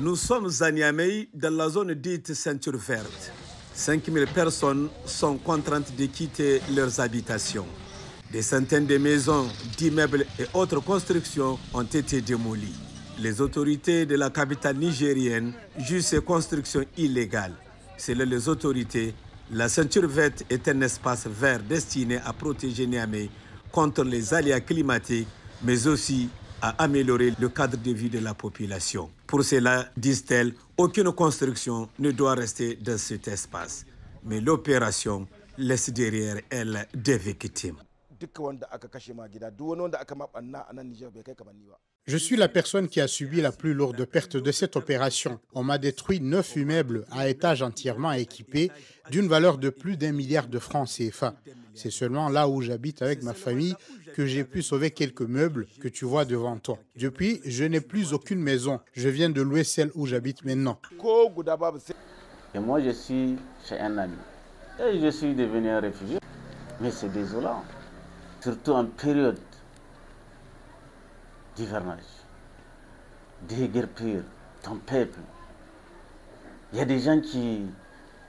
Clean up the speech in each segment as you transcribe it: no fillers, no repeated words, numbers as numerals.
Nous sommes à Niamey, dans la zone dite ceinture verte. 5000 personnes sont contraintes de quitter leurs habitations. Des centaines de maisons, d'immeubles et autres constructions ont été démolies. Les autorités de la capitale nigérienne jugent ces constructions illégales. Selon les autorités, la ceinture verte est un espace vert destiné à protéger Niamey contre les aléas climatiques, mais aussi à améliorer le cadre de vie de la population. Pour cela, disent-elles, aucune construction ne doit rester dans cet espace. Mais l'opération laisse derrière elle des victimes. Je suis la personne qui a subi la plus lourde perte de cette opération. On m'a détruit 9 immeubles à étages entièrement équipés d'une valeur de plus d'1 milliard de francs CFA. C'est seulement là où j'habite avec ma famille que j'ai pu sauver quelques meubles que tu vois devant toi. Depuis, je n'ai plus aucune maison. Je viens de louer celle où j'habite maintenant. Et moi, je suis chez un ami. Et je suis devenu un réfugié. Mais c'est désolant. Surtout en période d'hivernage. Déguerpir ton peuple. Il y a des gens qui,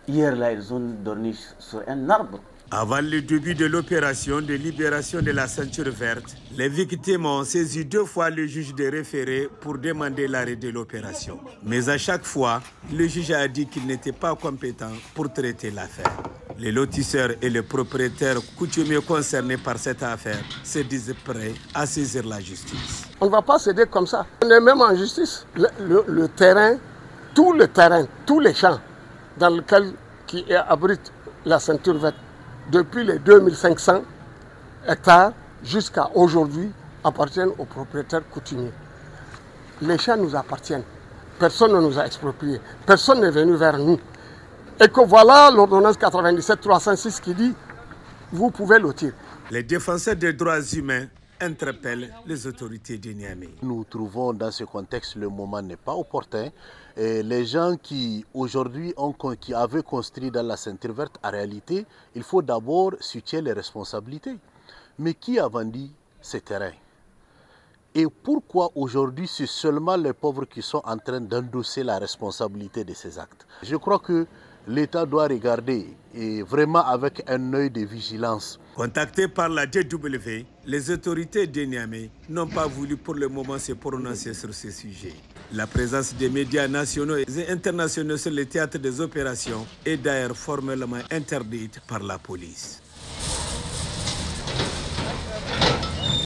hier là, ils ont dormi sur un arbre. Avant le début de l'opération de libération de la ceinture verte, les victimes ont saisi 2 fois le juge de référé pour demander l'arrêt de l'opération. Mais à chaque fois, le juge a dit qu'il n'était pas compétent pour traiter l'affaire. Les lotisseurs et les propriétaires coutumiers concernés par cette affaire se disent prêts à saisir la justice. On ne va pas céder comme ça. On est même en justice. Le terrain, tous les champs dans lesquels qui abritent la ceinture verte, depuis les 2500 hectares jusqu'à aujourd'hui, appartiennent aux propriétaires coutumiers. Les champs nous appartiennent. Personne ne nous a expropriés. Personne n'est venu vers nous. Et que voilà l'ordonnance 97-306 qui dit « vous pouvez lotir ». Les défenseurs des droits humains interpellent les autorités de Niamey. Nous trouvons dans ce contexte le moment n'est pas opportun. Et les gens qui aujourd'hui qui avaient construit dans la ceinture verte, en réalité, il faut d'abord situer les responsabilités. Mais qui a vendu ces terrains? Et pourquoi aujourd'hui c'est seulement les pauvres qui sont en train d'endosser la responsabilité de ces actes? Je crois que l'État doit regarder et vraiment avec un œil de vigilance. Contactés par la DW, les autorités de Niamey n'ont pas voulu pour le moment se prononcer sur ce sujet. La présence des médias nationaux et internationaux sur le théâtre des opérations est d'ailleurs formellement interdite par la police.